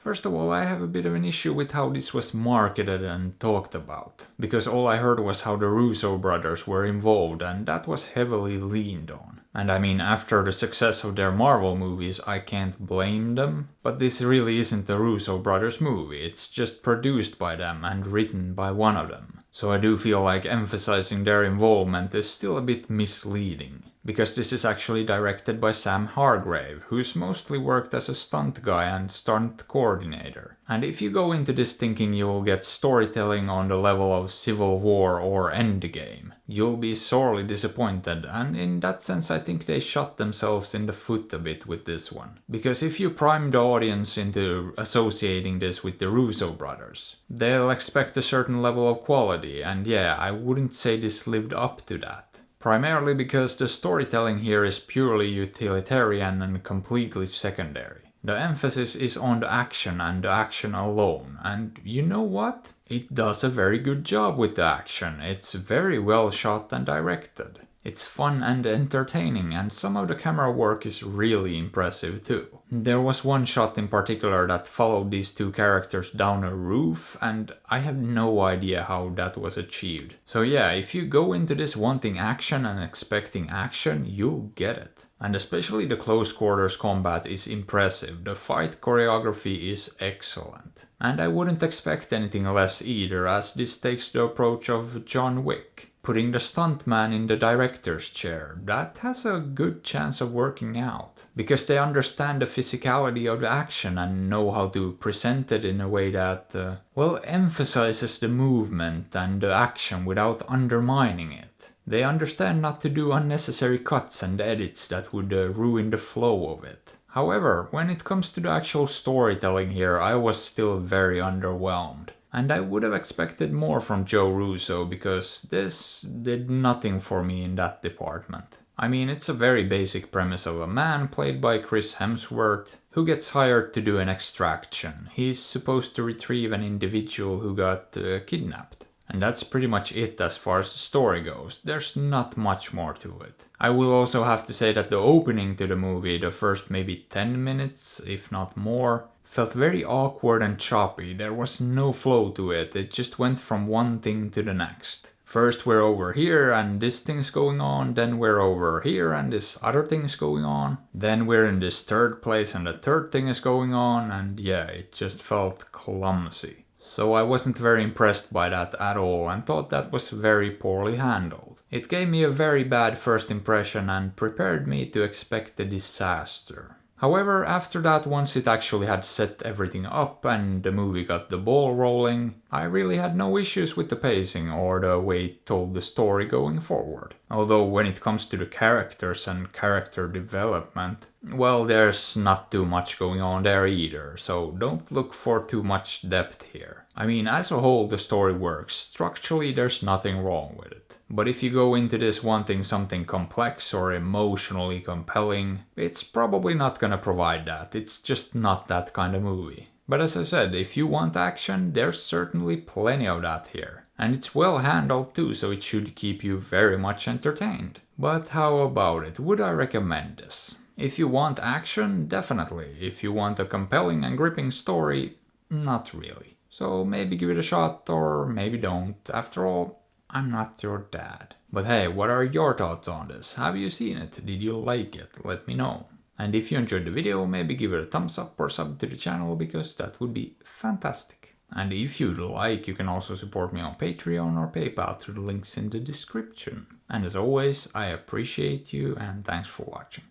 First of all, I have a bit of an issue with how this was marketed and talked about, because all I heard was how the Russo brothers were involved, and that was heavily leaned on. And I mean, after the success of their Marvel movies, I can't blame them, but this really isn't the Russo brothers movie, it's just produced by them and written by one of them. So I do feel like emphasizing their involvement is still a bit misleading, because this is actually directed by Sam Hargrave, who's mostly worked as a stunt guy and stunt coordinator. And if you go into this thinking you'll get storytelling on the level of Civil War or Endgame, you'll be sorely disappointed, and in that sense I think they shot themselves in the foot a bit with this one. Because if you prime the audience into associating this with the Russo brothers, they'll expect a certain level of quality, and yeah, I wouldn't say this lived up to that. Primarily because the storytelling here is purely utilitarian and completely secondary. The emphasis is on the action and the action alone, and you know what? It does a very good job with the action. It's very well shot and directed. It's fun and entertaining, and some of the camera work is really impressive too. There was one shot in particular that followed these two characters down a roof, and I have no idea how that was achieved. So yeah, if you go into this wanting action and expecting action, you'll get it. And especially the close quarters combat is impressive, the fight choreography is excellent. And I wouldn't expect anything less either, as this takes the approach of John Wick. Putting the stuntman in the director's chair, that has a good chance of working out. Because they understand the physicality of the action and know how to present it in a way that, emphasizes the movement and the action without undermining it. They understand not to do unnecessary cuts and edits that would ruin the flow of it. However, when it comes to the actual storytelling here, I was still very underwhelmed. And I would have expected more from Joe Russo, because this did nothing for me in that department. I mean, it's a very basic premise of a man played by Chris Hemsworth who gets hired to do an extraction. He's supposed to retrieve an individual who got kidnapped. And that's pretty much it as far as the story goes. There's not much more to it. I will also have to say that the opening to the movie, the first maybe 10 minutes, if not more, felt very awkward and choppy. There was no flow to it. It just went from one thing to the next. First we're over here and this thing's going on, then we're over here and this other thing's going on, then we're in this third place and the third thing is going on, and yeah, it just felt clumsy. So I wasn't very impressed by that at all and thought that was very poorly handled. It gave me a very bad first impression and prepared me to expect a disaster. However, after that, once it actually had set everything up and the movie got the ball rolling, I really had no issues with the pacing or the way it told the story going forward. Although when it comes to the characters and character development, well, there's not too much going on there either, so don't look for too much depth here. I mean, as a whole the story works, structurally there's nothing wrong with it. But if you go into this wanting something complex or emotionally compelling, it's probably not gonna provide that. It's just not that kind of movie. But as I said, if you want action, there's certainly plenty of that here. And it's well handled too, so it should keep you very much entertained. But how about it? Would I recommend this? If you want action, definitely. If you want a compelling and gripping story, not really. So maybe give it a shot, or maybe don't. After all, I'm not your dad. But hey, what are your thoughts on this? Have you seen it? Did you like it? Let me know. And if you enjoyed the video, maybe give it a thumbs up or sub to the channel, because that would be fantastic. And if you'd like, you can also support me on Patreon or PayPal through the links in the description. And as always, I appreciate you and thanks for watching.